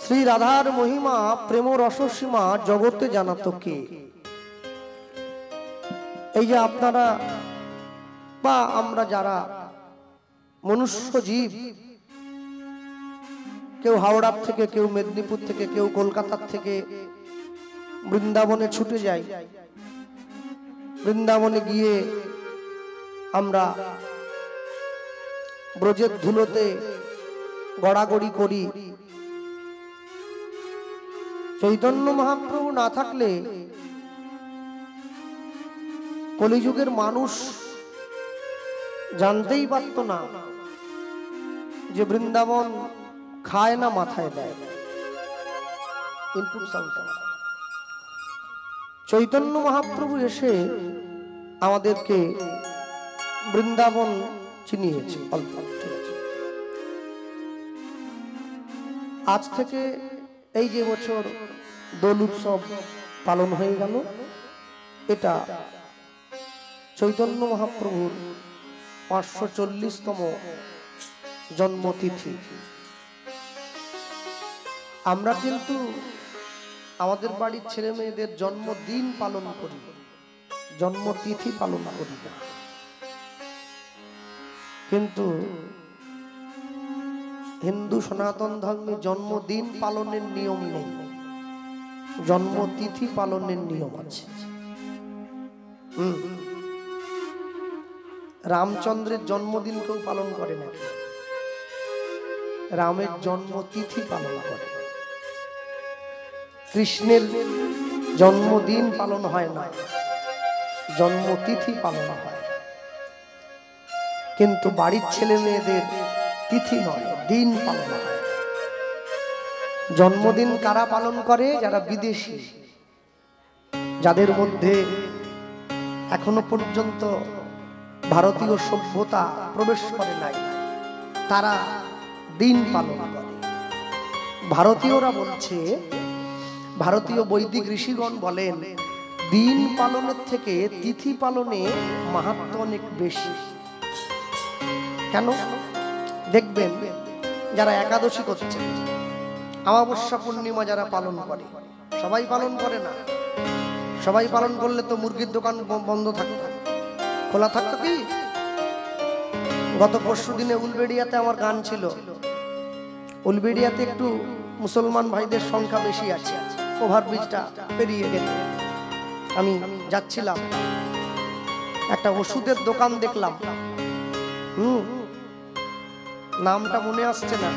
শ্রী রাধার মহিমা প্রেম রসসীমা জগতে জানাতো কে? এই যে আপনারা বা আমরা যারা মনুষ্য জীব, কেউ হাওড়ার থেকে, কেউ মেদিনীপুর থেকে, কেউ কলকাতার থেকে বৃন্দাবনে ছুটে যাই। বৃন্দাবনে গিয়ে আমরা ব্রজের ধুলোতে গড়াগড়ি করি। চৈতন্য মহাপ্রভু না থাকলে কলিযুগের মানুষ জানতেই পারত না যে বৃন্দাবন খায় না মাথায় দেয়। চৈতন্য মহাপ্রভু এসে আমাদেরকে বৃন্দাবন চিনিয়েছে। আজ থেকে এই যে বছর দোল উৎসব পালন হয়ে গেল, এটা চৈতন্য মহাপ্রভুর 540তম জন্মতিথি। আমরা কিন্তু আমাদের বাড়ির ছেলে মেয়েদের জন্মদিন পালন করি, জন্মতিথি পালন করি না। কিন্তু হিন্দু সনাতন ধর্মে জন্মদিন পালনের নিয়ম নেই, জন্মতিথি পালনের নিয়ম আছে। রামচন্দ্রের জন্মদিন কেউ পালন করে না, রামের জন্মতিথি পালন করে। কৃষ্ণের জন্মদিন পালন হয় না, জন্মতিথি পালন হয়। কিন্তু বাড়ির ছেলে মেয়েদের তিথি নয়, দিন পালন হয়। জন্মদিন কারা পালন করে? যারা বিদেশি, যাদের মধ্যে এখনো পর্যন্ত ভারতীয় সভ্যতা প্রবেশ করে নাই, তারা দিন পালন করে। ভারতীয়রা বলছে, ভারতীয় বৈদিক ঋষিগণ বলেন, দিন পালনের থেকে তিথি পালনে মাহাত্ম্য অনেক বেশি। কেন? দেখবেন যারা একাদশী করছে, অমাবস্যা পূর্ণিমা যারা পালন করে, সবাই পালন করে না। সবাই পালন করলে তো মুরগির দোকান বন্ধ থাকতো, খোলা থাকতো কি? গত পরশু দিনে উলবেড়িয়াতে আমার গান ছিল। উলবেড়িয়াতে একটু মুসলমান ভাইদের সংখ্যা বেশি আছে। ওভারব্রিজটা পেরিয়ে গেলে আমি যাচ্ছিলাম, একটা ওষুধের দোকান দেখলাম। নামটা মনে আসছে না,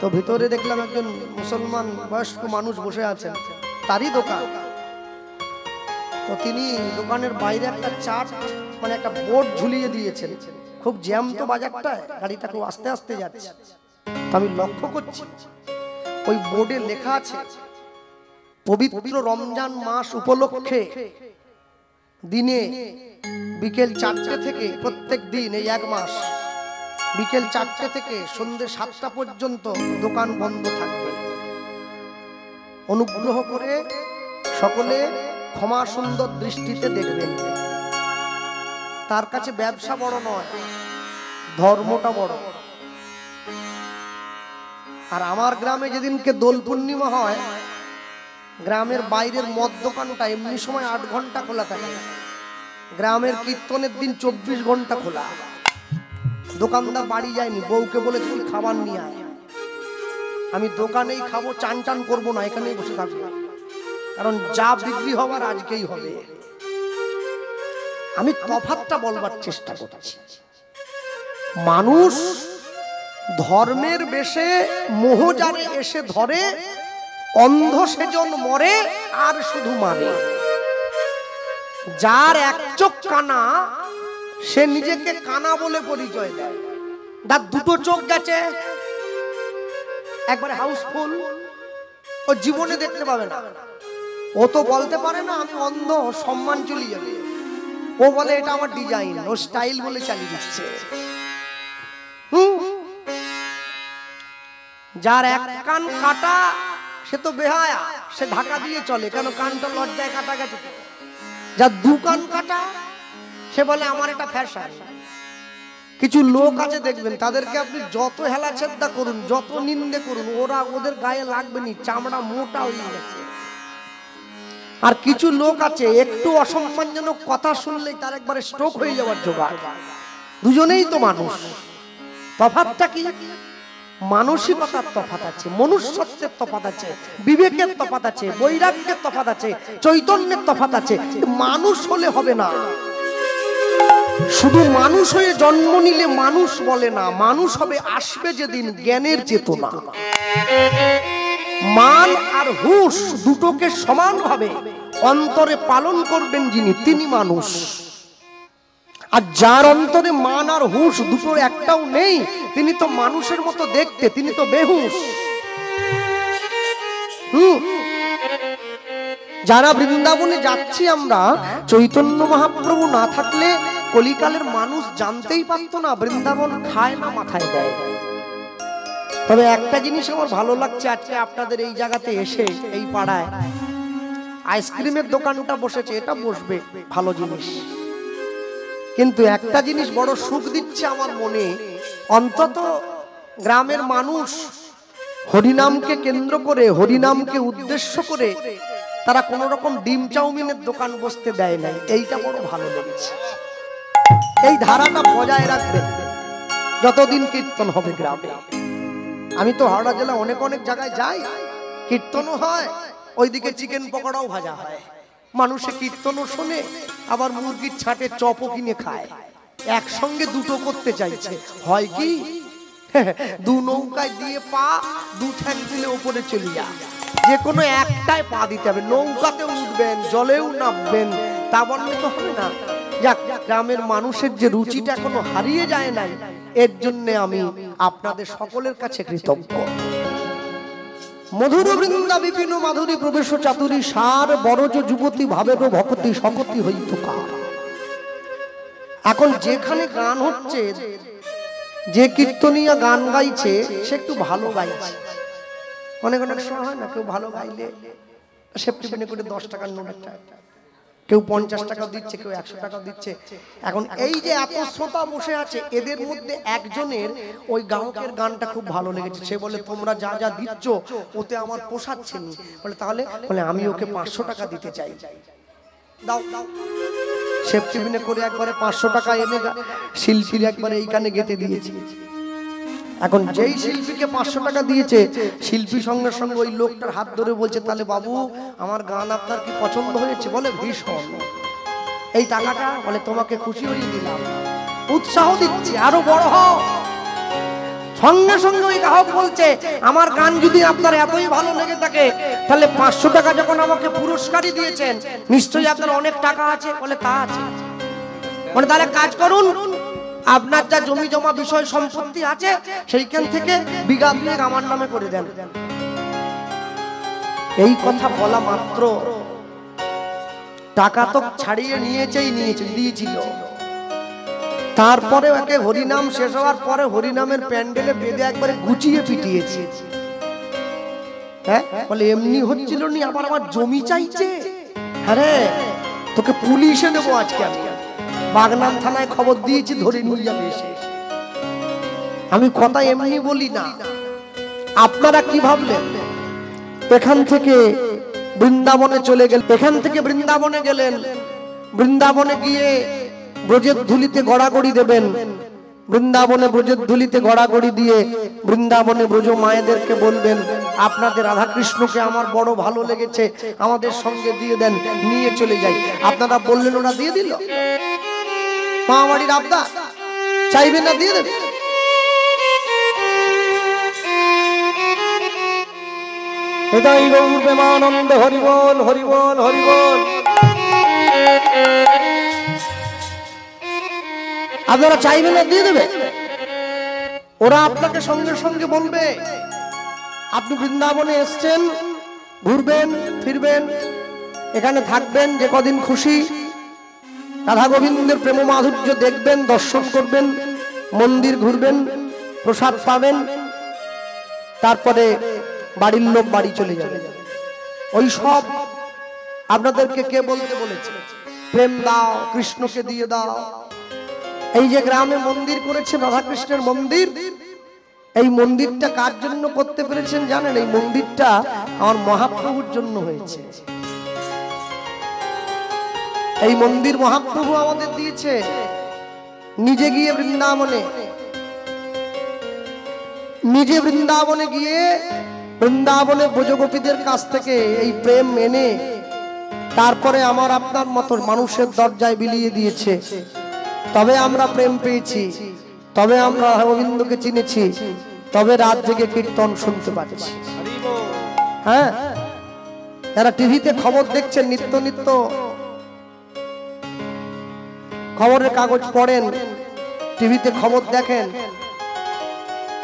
তো ভিতরে দেখলাম একজন মুসলমান বয়স্ক মানুষ বসে আছেন, তারই দোকান। তো তিনি দোকানের বাইরে একটা চার্ট, মানে একটা বোর্ড ঝুলিয়ে দিয়েছেন। খুব জ্যাম তো বাজারটায়, গাড়িটা খুব আস্তে আস্তে যাচ্ছে। আমি লক্ষ্য করছি ওই বোর্ডে লেখা আছে, পবিত্র রমজান মাস উপলক্ষে দিনে বিকেল 4টে থেকে, প্রত্যেক দিন এই এক মাস বিকেল 4টে থেকে সন্ধ্যে 7টা পর্যন্ত দোকান বন্ধ থাকবে। অনুগ্রহ করে সকলে ক্ষমা সুন্দর দৃষ্টিতে দেখবেন। তার কাছে ব্যবসা বড় নয়, ধর্মটা বড়। আর আমার গ্রামে যেদিনকে দোল পূর্ণিমা হয়, গ্রামের বাইরের মদ দোকানটা এমনি সময় 8 ঘন্টা খোলা থাকে। গ্রামের কীর্তনের দিন 24 ঘন্টা খোলা। দোকানদার বাড়ি যায়নি, বউকে বলে তুই খাবার নিয়ে আয়, আমি দোকানেই খাবো, চান টান করবো না, এখানেই বসে থাকবো, কারণ যা বিক্রি হবার আজকেই হবে। আমি তফাৎটা বলবার চেষ্টা করছি। মানুষ ধর্মের বেশে মোহজারে এসে ধরে, অন্ধ সেজন মরে আর শুধু মানে। যার এক চোখ কানা, সে নিজেকে কানা বলে পরিচয় দেয়। তার দুটো চোখ গেছে, একবারে হাউসফুল, ও জীবনে দেখতে পাবে না। ও তো বলতে পারে না আমি অন্ধ, সম্মান চলে যাবে। ও বলে এটা আমার ডিজাইন, ও স্টাইল বলে চালিয়ে দিচ্ছে। যার এক কান কাটা, সে তো বেহায়া, সে ঢাকা দিয়ে চলে, কেন? কানটা লজ্জায় কাটা গেছে। যার 2 কান কাটা, সে বলে আমার এটা ফ্যাশন। কিছু লোক আছে দেখবেন, তাদেরকে আপনি যত হেলা ছেদ্দা করুন, যত নিন্দে করুন, ওদের গায়ে লাগবে নি, চামড়া মোটা হয়ে গেছে। আর কিছু লোক আছে একটু অসম্মানজনক কথা শুনলেই তার একবারে স্ট্রোক হয়ে যাওয়ার জোগাড়। দুজনেই তো মানুষ, তফাৎটা কি? মানসিকতার তফাৎ আছে, মনুষ্যত্বের তফাৎ আছে, বিবেকের তফাৎ আছে, বৈরাগ্যের তফাৎ আছে, চৈতন্যের তফাৎ আছে। মানুষ হলে হবে না, শুধু মানুষ হয়ে জন্ম নিলে মানুষ বলে না, মানুষ হবে আসবে যেদিন জ্ঞানের চেতনা। মান আর হুঁশ দুটোকে সমানভাবে অন্তরে পালন করবেন যিনি, তিনি মানুষ। আর যার অন্তরে মান আর হুঁশ দুটোর একটাও নেই, তিনি তো মানুষের মতো দেখতে, তিনি তো বেহুশ। যারা বৃন্দাবনে যাচ্ছি আমরা, চৈতন্য মহাপ্রভু না থাকলে কলিকালের মানুষ জানতেই পারতো না বৃন্দাবন খায় না মাথায় দেয়। তবে একটা জিনিস আমার ভালো লাগছে, আজকে আপনাদের এই জায়গাতে এসে, এই পাড়ায় আইসক্রিমের দোকানটা বসেছে, এটা বসবে, ভালো জিনিস। কিন্তু একটা জিনিস বড় সুখ দিচ্ছে আমার মনে, অন্তত গ্রামের মানুষ হরিনামকে কেন্দ্র করে, হরিনামকে উদ্দেশ্য করে তারা কোন রকম ডিম চাউমিনের দোকান বসতে দেয় নাই, এইটা বড় ভালো লেগেছে। এই ধারাটা বজায় রাখবেন যতদিন কীর্তন হবে গ্রামে। আমি তো হাওড়া জেলা অনেক অনেক জায়গায় যাই, কীর্তনও হয়, ওইদিকে চিকেন পকোড়াও ভাজা হয়, মানুষে কীর্তনও শোনে, আবার মুরগির ছাটে চপও কিনে খায়। একসঙ্গে দুটো করতে চাইছে, হয় কি? দু নৌকায় দিয়ে পা, দু ঠ্যাং দিলে ওপরে চলে যা, যে কোনো একটাই পা দিতে হবে। নৌকাতেও উঠবেন, জলেও নামবেন, তা বললে তো হবে না। যাক, গ্রামের মানুষের যে রুচিটা এখনো হারিয়ে যায় নাই, এর জন্য আমি আপনাদের সকলের কাছে কৃতজ্ঞ। মধুর বৃন্দা বিপিন মাধুরী প্রবেশ চাতুরী সার বরজ যুবতী ভাবের ভকতি সকতি হইত কার। এখন যেখানে গান হচ্ছে, যে কীর্তনীয় গান গাইছে সে একটু ভালো গাইছে। অনেক অনেক সময় হয় না, কেউ ভালো গাইলে সেফটি পেনে করে 10 টাকার নোট একটা, কেউ 50 টাকা দিচ্ছে, কেউ 100 টাকা দিচ্ছে। এখন এই যে এত শ্রোতা বসে আছে, এদের মধ্যে একজনের ওই গায়কের গানটা খুব ভালো লেগেছে। সে বলে, তোমরা যা যা দিচ্ছ ওতে আমার পোষাচ্ছে না। বলে তাহলে? বলে আমি ওকে 500 টাকা দিতে চাই। দাও দাও। সেফটি পেনে করে একবারে 500 টাকা এনে শিল্পীর একবারে এইখানে গেঁথে দিয়েছি। এখন যেই শিল্পীকে 500 টাকা দিয়েছে, শিল্পী সঙ্গে সঙ্গে ওই লোকটার হাত ধরে বলছে, তাহলে বাবু আমার গান আপনার কি পছন্দ হয়েছে? বলে ভীষণ। এই টাকাটা, বলে তোমাকে খুশি হয়ে দিলাম, উৎসাহ দিচ্ছি, আরো বড় হও। সঙ্গে সঙ্গে ওই গ্রাহক বলছে, আমার গান যদি আপনার এতই ভালো লেগে থাকে, তাহলে 500 টাকা যখন আমাকে পুরস্কারই দিয়েছেন, নিশ্চয়ই আপনার অনেক টাকা আছে। বলে তা আছে। বলে তাহলে কাজ করুন, আপনার যা জমি জমা বিষয় সম্পত্তি আছে সেইখান থেকে বিঘা বিঘা আমার নামে করে দেন। এই কথা বলা মাত্র টাকা তো ছাড়িয়ে দিয়েছিল। তারপরে একে হরিনাম শেষ হওয়ার পরে হরিনামের প্যান্ডেলে বেঁধে একবারে গুছিয়ে পিটিয়েছে। হ্যাঁ, বলে এমনি হচ্ছিল নি, আবার আমার জমি চাইছে। আরে তোকে পুলিশে দেবো আজকে। আমি বাগনান থানায় খবর দিয়েছি, ধরে নিয়ে যাবে এসে। আমি কথা এমনি বলি না। আপনারা কি ভাবলেন এখান থেকে বৃন্দাবনে চলে গেলেন, এখান থেকে বৃন্দাবনে গেলেন, বৃন্দাবনে গিয়ে ব্রজের ধুলিতে গড়াগড়ি দেবেন, বৃন্দাবনে ব্রজের ধুলিতে গড়াগড়ি দিয়ে বৃন্দাবনে ব্রজ মায়েদেরকে বলবেন, আপনাদের রাধা কৃষ্ণকে আমার বড় ভালো লেগেছে, আমাদের সঙ্গে দিয়ে দেন, নিয়ে চলে যাই। আপনারা বললেন, ওরা দিয়ে দিল। মা বাড়ির আবদার, চাইবে না, দিয়ে দেবে। হৃদয় গৌর প্রেমানন্দ, হরিবল হরিবল হরিবল। আপনারা চাইবেন না, দিয়ে দেবে। ওরা আপনাকে সঙ্গে সঙ্গে বলবে, আপনি বৃন্দাবনে এসছেন, ঘুরবেন ফিরবেন, এখানে থাকবেন, যে কদিন খুশি রাধা গোবিন্দের প্রেম মাধুর্য দেখবেন, দর্শন করবেন, মন্দির ঘুরবেন, প্রসাদ পাবেন, তারপরে বাড়ির লোক বাড়ি চলে যাবে। ওই সব আপনাদেরকে কে বলতে বলেছে? প্রেম দাও, কৃষ্ণকে দিয়ে দাও। এই যে গ্রামে মন্দির করেছেন রাধাকৃষ্ণের মন্দির, এই মন্দিরটা কার জন্য করতে পেরেছেন জানেন? এই মন্দিরটা আমার মহাপ্রভুর জন্য হয়েছে। এই মন্দির মহাপ্রভু আমাদের দিয়েছে। নিজে গিয়ে বৃন্দাবনে গিয়ে বৃন্দাবনে ব্রজগোপীদের কাছ থেকে এই প্রেম এনে তারপরে আমার আপনার মতো মানুষের দরজায় বিলিয়ে দিয়েছে। তবে আমরা প্রেম পেয়েছি, তবে আমরা গোবিন্দকে চিনেছি, তবে রাত জেগে কীর্তন শুনতে পাচ্ছি। হ্যাঁ, যারা টিভিতে খবর দেখছেন, নিত্য নিত্য খবরের কাগজ পড়েন, টিভিতে খবর দেখেন,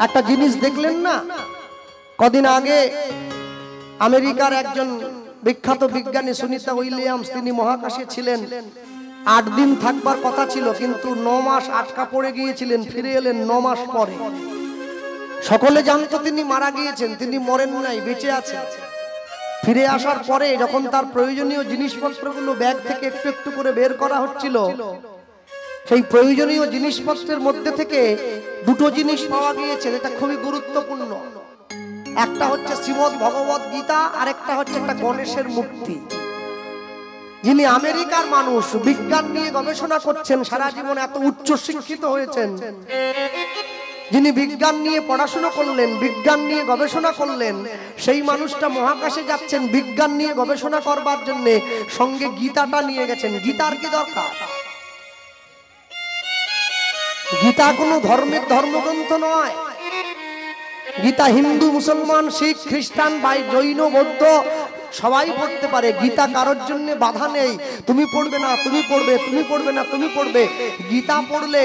একটা জিনিস দেখলেন না? কদিন আগে আমেরিকার একজন বিখ্যাত বিজ্ঞানী সুনিতা উইলিয়ামস, তিনি মহাকাশে ছিলেন। 8 দিন থাকবার কথা ছিল, কিন্তু 9 মাস আটকা পড়ে গিয়েছিলেন। ফিরে এলেন 9 মাস পরে। সকলে জানতো তিনি মারা গিয়েছেন, তিনি মরেন নাই, বেঁচে আছেন। ফিরে আসার পরে যখন তার প্রয়োজনীয় জিনিসপত্রগুলো ব্যাগ থেকে একটু একটু করে বের করা হচ্ছিল, সেই প্রয়োজনীয় জিনিসপত্রের মধ্যে থেকে 2টো জিনিস পাওয়া গিয়েছে, এটা খুবই গুরুত্বপূর্ণ। একটা হচ্ছে শ্রীমদ্ ভগবত গীতা, আর একটা হচ্ছে একটা গণেশের মূর্তি। যিনি আমেরিকার মানুষ, বিজ্ঞান নিয়ে গবেষণা করছেন, সারা জীবন এত উচ্চ শিক্ষিত হয়েছেন, যিনি বিজ্ঞান নিয়ে পড়াশোনা করলেন, বিজ্ঞান নিয়ে গবেষণা করলেন, সেই মানুষটা মহাকাশে যাচ্ছেন বিজ্ঞান নিয়ে গবেষণা করবার জন্য, সঙ্গে গীতাটা নিয়ে গেছেন। গীতার কি দরকার? গীতা কোনো ধর্মের ধর্মগ্রন্থ নয়। গীতা হিন্দু, মুসলমান, শিখ, খ্রিস্টান, জৈন, বৌদ্ধ সবাই পড়তে পারে। গীতা কারোর জন্য বাধা নেই। তুমি পড়বে না, তুমি পড়বে, তুমি পড়বে না, তুমি পড়বে। গীতা পড়লে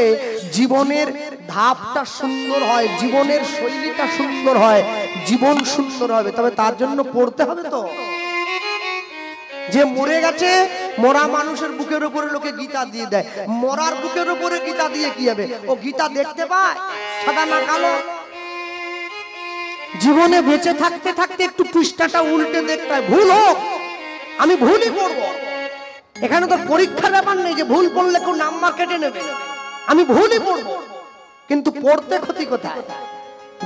জীবনের ধাপটা সুন্দর হয়, জীবনের শৈলীটা সুন্দর হয়, জীবন সুন্দর হবে। তবে তার জন্য পড়তে হবে তো। যে মরে গেছে, মরা মানুষের বুকের উপরে লোকে গীতা দিয়ে দেয়। মরার বুকের উপরে গীতা দিয়ে কি হবে? ও গীতা দেখতে পায়, সাদা না কালো। জীবনে বেঁচে থাকতে থাকতে একটু পৃষ্ঠাটা উল্টে দেখতে হয়। ভুল হোক, আমি ভুলই পড়বো। এখানে তো পরীক্ষার ব্যাপার নেই যে ভুল পড়লে কেউ নাম্বার কেটে নেবে। আমি ভুলই পড়বো, কিন্তু পড়তে ক্ষতি কোথায়?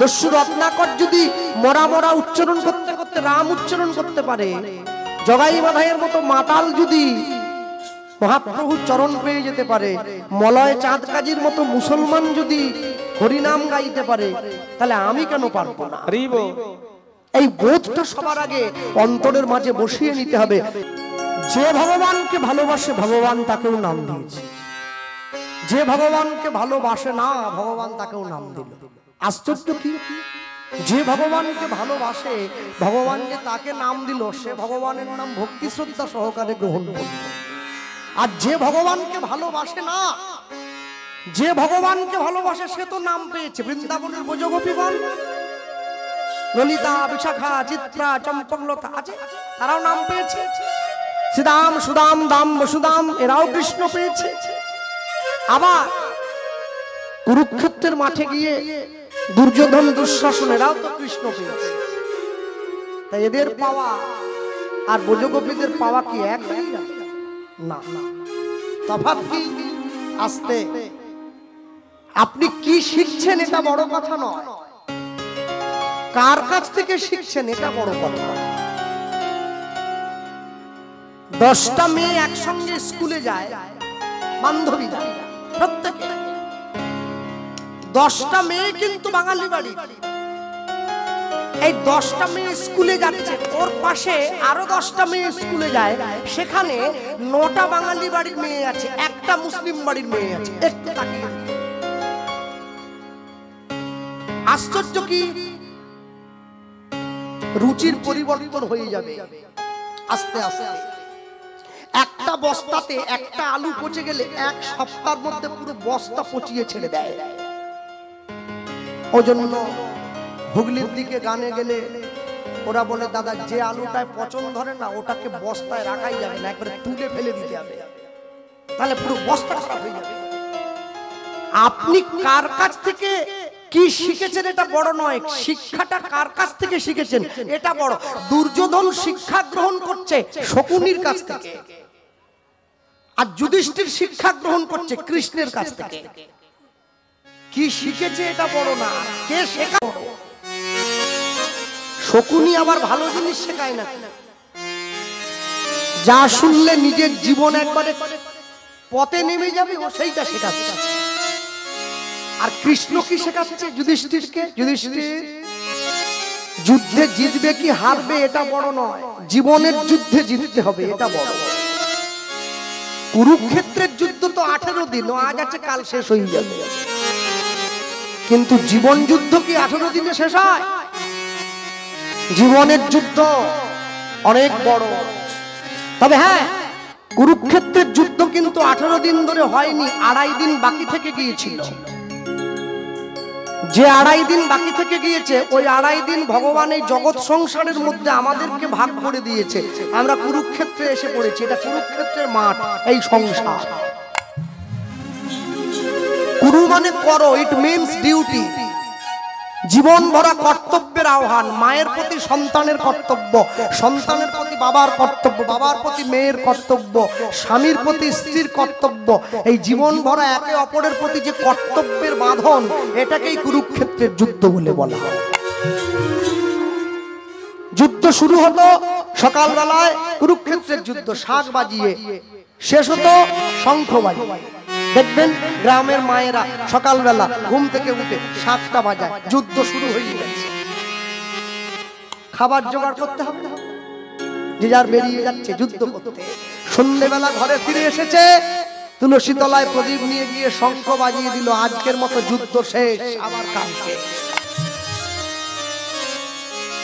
দস্যু রত্নাকর যদি মরা মরা উচ্চারণ করতে করতে রাম উচ্চারণ করতে পারে, জগাই মাধাইয়ের মতো মাতাল যদি মহাপ্রভুর চরণ পেয়ে যেতে পারে, মলয় চাঁদ কাজীর মতো মুসলমান যদি হরিনাম গাইতে পারে, তাহলে আমি কেন পারবো না? এই বোধটা সবার আগে অন্তরের মাঝে বসিয়ে নিতে হবে। যে ভগবানকে ভালোবাসে, ভগবান তাকেও নাম দিয়েছে। যে ভগবানকে ভালোবাসে না, ভগবান তাকেও নাম দিল। আশ্চর্য কি! যে ভগবানকে ভালোবাসে, ভগবান যে তাকে নাম দিল, সে ভগবানের নাম ভক্তি শ্রদ্ধা সহকারে গ্রহণ করল। আর যে ভগবানকে ভালোবাসে না, যে ভগবানকে ভালোবাসে, সে তো নাম পেয়েছে। বৃন্দাবনের ব্রজগোপীগণ, ললিতা, বিশাখা, চিত্রা, চম্পকলতা আছে, তারাও নাম পেয়েছে। শ্রীদাম, সুদাম, দাম, বসুদাম, এরাও কৃষ্ণ পেয়েছে। আবার কুরুক্ষেত্রের মাঠে গিয়ে দুর্যোধন, দুঃশাসন, এরাও তো কৃষ্ণ পেয়েছে। তাই এদের পাওয়া আর ব্রজগোপীদের পাওয়া কি এক হয়ে গেল? না, তফাৎ কি? আস্তে। আপনি কি শিখছেন এটা বড় কথা নয়, কার কাছ থেকে শিখছেন এটা বড় কথা। 10টা মেয়ে একসঙ্গে স্কুলে যায়, বান্ধবীরা প্রত্যেকে। 10টা মেয়ে কিন্তু বাঙালি বাড়ি। এই 10টা মেয়ে স্কুলে যাচ্ছে, ওর পাশে আরো 10টা মেয়ে স্কুলে যায়, সেখানে 9টা বাঙালি বাড়ির মেয়ে আছে, একটা মুসলিম বাড়ির মেয়ে আছে। একটু তাকিয়ে আশ্চর্য কি! রুচির পরিবর্তন হয়ে যাবে আস্তে আস্তে। একটা বস্তাতে একটা আলু পচে গেলে 1 সপ্তাহের মধ্যে পুরো বস্তা পচিয়ে ছেড়ে দেয়। ওই জন্য হুগলির দিকে গানে গেলে ওরা বলে, দাদা যে আলুটায় পচন ধরে না, ওটাকে বস্তায় রাখাই যাবে না, একবারে তুলে ফেলে দিতে হবে, তাহলে পুরো বস্তা খারাপ হয়ে যাবে। আপনি কার কাছ থেকে কি শিখেছেন এটা বড় নয়, শিক্ষাটা কার কাছ থেকে শিখেছেন এটা বড়। দুর্যোধন শিক্ষা গ্রহণ করছে শকুনির কাছ থেকে, আর যুধিষ্ঠির শিক্ষা গ্রহণ করছে কৃষ্ণের কাছ থেকে। কি শিখেছে এটা বড় না, কে শেখায়। শকুনি আবার ভালো জিনিস শেখায় না, যা শুনলে নিজের জীবন একবারে পথে নেমে যাবে ও সেইটা শেখাচ্ছে। আর কৃষ্ণ কি শেখাচ্ছে যুধিষ্ঠিরকে? যুধিষ্ঠির যুদ্ধে জিতবে কি হারবে এটা বড় নয়, জীবনের যুদ্ধে জিততে হবে এটা বড়। কুরুক্ষেত্রের যুদ্ধ তো 18 দিন, আজ আছে কাল শেষ হয়ে যাবে, কিন্তু জীবন যুদ্ধ কি 18 দিনে শেষ হয়? জীবনের যুদ্ধ অনেক বড়। তবে হ্যাঁ, কুরুক্ষেত্রের যুদ্ধ কিন্তু 18 দিন ধরে হয়নি, 2.5 দিন বাকি থেকে গিয়েছিল। যে 2.5 দিন বাকি থেকে গিয়েছে, ওই 2.5 দিন ভগবান এই জগৎ সংসারের মধ্যে আমাদেরকে ভাগ করে দিয়েছে। আমরা কুরুক্ষেত্রে এসে পড়েছি, এটা কুরুক্ষেত্রের মাঠ, এই সংসার। কুরু মানে করো, ইট মিনস ডিউটি। জীবন ভরা কর্তব্যের আহ্বান। মায়ের প্রতি সন্তানের কর্তব্য, সন্তানের প্রতি বাবার কর্তব্য, বাবার প্রতি মেয়ের কর্তব্য, স্বামীর প্রতি স্ত্রীর কর্তব্য। এই জীবন ভরা একে অপরের প্রতি যে কর্তব্যের বাঁধন, এটাকেই কুরুক্ষেত্রের যুদ্ধ বলে বলা হয়। যুদ্ধ শুরু হতো সকালবেলায়, কুরুক্ষেত্রের যুদ্ধ শাঁখ বাজিয়ে, শেষ হতো শঙ্খ বাজিয়ে। দেখবেন গ্রামের মায়েরা সকালবেলা ঘুম থেকে উঠে 7টা বাজায় যুদ্ধ শুরু হয়ে গেছে। খাবার জোগাড় করতে হবে, যে যার বেরিয়ে যাচ্ছে যুদ্ধ করতে। সন্ধ্যেবেলা ঘরে ফিরে এসেছে, তুলসী তলায় প্রদীপ নিয়ে গিয়ে শঙ্খ বাজিয়ে দিল, আজকের মতো যুদ্ধ শেষ, আবার কালকে।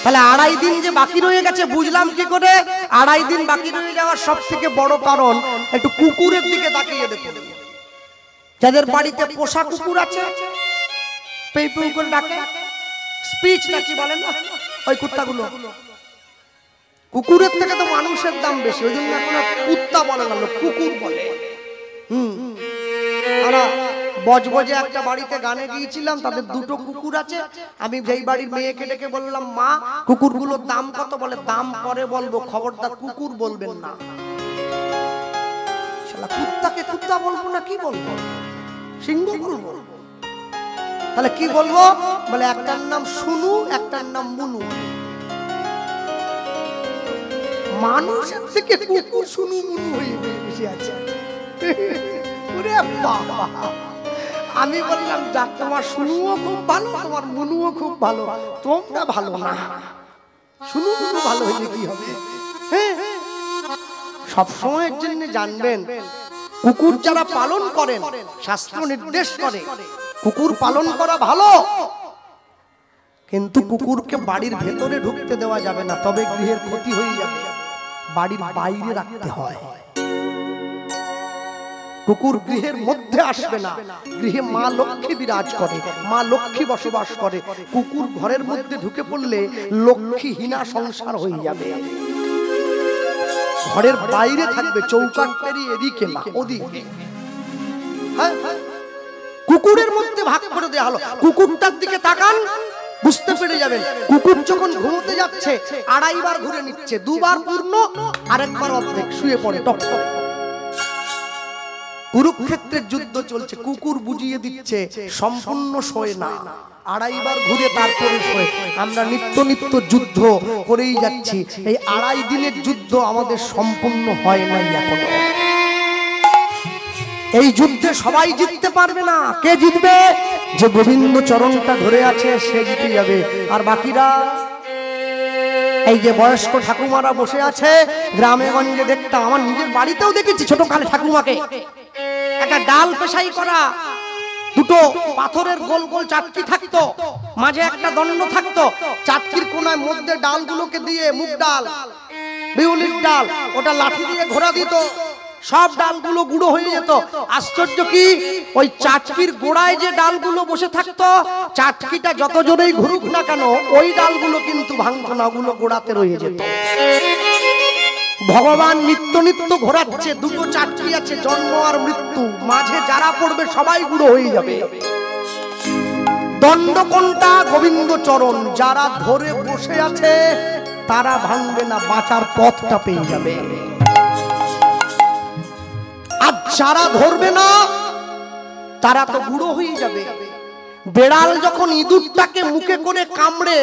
তাহলে 2.5 দিন যে বাকি রয়ে গেছে বুঝলাম কি করে? 2.5 দিন বাকি রয়ে যাওয়ার সব থেকে বড় কারণ, একটু কুকুরের দিকে তাকিয়ে দেখুন। যাদের বাড়িতে পোষা কুকুর আছে, পেই পেই করে ডাকে, স্পিচ নাকি বলেন না, ওই কুত্তাগুলো। কুকুরের থেকে তো মানুষের দাম বেশি, ওই জন্য এখন কুত্তা বলে না, কুকুর বলে। আমরা বজবজে একটা বাড়িতে গানে গিয়েছিলাম, তাদের 2টো কুকুর আছে। আমি যেই বাড়ির মেয়েকে ডেকে বললাম, মা কুকুরগুলোর দাম কত? বলে দাম পরে বলবো, খবরদার কুকুর বলবেন না। শালা কুত্তাকে কুত্তা বলবো না, কি বলবো? সিংহ বলবো। তাহলে কি বলবো? বলে একটার নাম শুনু, একটার নাম মুনু। মানুষের থেকে কুকুর শুনু মুনু হয়ে বেশি আছে। ওরে বাবা, আমি বললাম যাক, তোমার শুনুও খুব ভালো, তোমার মুনুও খুব ভালো, তোমরা ভালো না। শুনু মুনু ভালো হইলে কি হবে? সব সময়ের জন্য জানবেন, কুকুর যারা পালন করেন, শাস্ত্র নির্দেশ করে কুকুর পালন করা ভালো, কিন্তু কুকুরকে বাড়ির ভেতরে ঢুকতে দেওয়া যাবে না, তবে গৃহের ক্ষতি হয়ে যাবে। বাড়ির বাইরে রাখতে হয়। কুকুর গৃহের মধ্যে আসবে না, গৃহে মা লক্ষ্মী বিরাজ করে, মা লক্ষ্মী বসবাস করে। কুকুর ঘরের মধ্যে ঢুকে পড়লে লক্ষ্মীহীনা সংসার হয়ে যাবে। ঘরের বাইরে থাকবে, চৌকাঠ পেরিয়ে এদিকে না ওদিকে। হ্যাঁ, কুকুরের মধ্যে ভাগ করে দেওয়া হলো। কুকুরটার দিকে তাকান, বুঝতে পেরে যাবেন কুকুর যখন ঘুমোতে যাচ্ছে 2.5 বার ঘুরে নিচ্ছে, 2 বার পূর্ণ, আরেকবার অর্ধেক, শুয়ে পড়ে টপ টপ। কুরুক্ষেত্রের যুদ্ধ চলছে, কুকুর বুঝিয়ে দিচ্ছে সম্পূর্ণ শোয় না, 2.5 বার ঘুরে তারপরে শোয়। আমরা নিত্য নিত্য যুদ্ধ করেই যাচ্ছি, এই 2.5 দিনের যুদ্ধ আমাদের সম্পূর্ণ হয় নাই এখনো। এই যুদ্ধে সবাই জিততে পারবে না। কে জিতবে? যে গোবিন্দ চরণটা ধরে আছে সে জিতে যাবে। আর বাকিরা, এই যে বয়স্ক ঠাকুমারা বসে আছে, গ্রামে গঞ্জে দেখতাম, আমার নিজের বাড়িতেও দেখেছি ছোটকালে ঠাকুমাকে, একটা ডাল পেশাই করা, 2টো পাথরের গোল গোল চাটকি থাকতো, মাঝে একটা দণ্ড থাকতো, চাটকির কোনায় মধ্যে ডালগুলোকে দিয়ে, মুগ ডাল, বিউলির ডাল, ওটা লাঠি দিয়ে ঘোরা দিত, সব ডালগুলো গুঁড়ো হয়ে যেত। আশ্চর্য কি, ওই চাটকির গোড়ায় যে ডালগুলো বসে থাকতো, চাটকিটা যত জোরেই ঘুরুক না কেন, ওই ডালগুলো কিন্তু ভাঙতো না, ওগুলো গোড়াতে রয়ে যেত। ভগবান নিত্য নিত্য ঘোরাচ্ছে, 2টো চাটকি আছে, জন্ম আর মৃত্যু, মাঝে যারা পড়বে সবাই গুঁড়ো হয়ে যাবে। দণ্ড কোনটা? গোবিন্দ চরণ। যারা ধরে বসে আছে তারা ভাঙবে না, বাঁচার পথটা পেয়ে যাবে। যারা ধরবে না তারা তো বুড়ো হয়ে যাবে। বেড়াল যখন ইঁদুরটাকে মুখে করে কামড়ে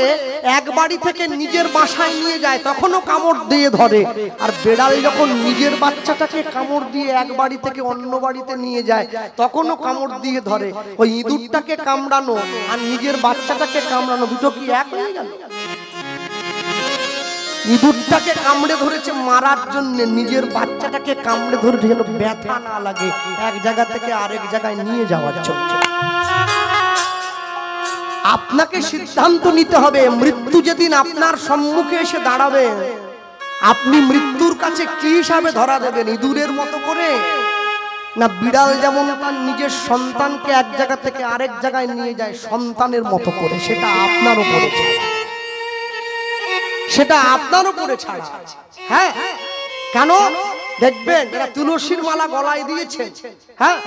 এক বাড়ি থেকে নিজের বাসায় নিয়ে যায় তখনও কামড় দিয়ে ধরে, আর বেড়াল যখন নিজের বাচ্চাটাকে কামড় দিয়ে এক বাড়ি থেকে অন্য বাড়িতে নিয়ে যায় তখনও কামড় দিয়ে ধরে। ওই ইঁদুরটাকে কামড়ানো আর নিজের বাচ্চাটাকে কামড়ানো দুটো কি এক হয়ে গেল? ইঁদুরটাকে কামড়ে ধরেছে মারার জন্য, নিজের বাচ্চাটাকে কামড়ে ধরেছে যেন ব্যথা না লাগে, এক জায়গা থেকে আরেক জায়গায় নিয়ে যাওয়ার জন্য। আপনাকে সিদ্ধান্ত নিতে হবে, মৃত্যু যেদিন আপনার সম্মুখে এসে দাঁড়াবে আপনি মৃত্যুর কাছে কি হিসাবে ধরা দেবেন? ইঁদুরের মতো করে, না বিড়াল যেমন তার নিজের সন্তানকে এক জায়গা থেকে আরেক জায়গায় নিয়ে যায় সন্তানের মতো করে? সেটা আপনার উপরে ছাড়া, সেটা আপনার উপরে ছাড়া। হ্যাঁ, কেন দেখবেন এরা তুলসীর মালা গলায় দিয়েছে, হ্যাঁ,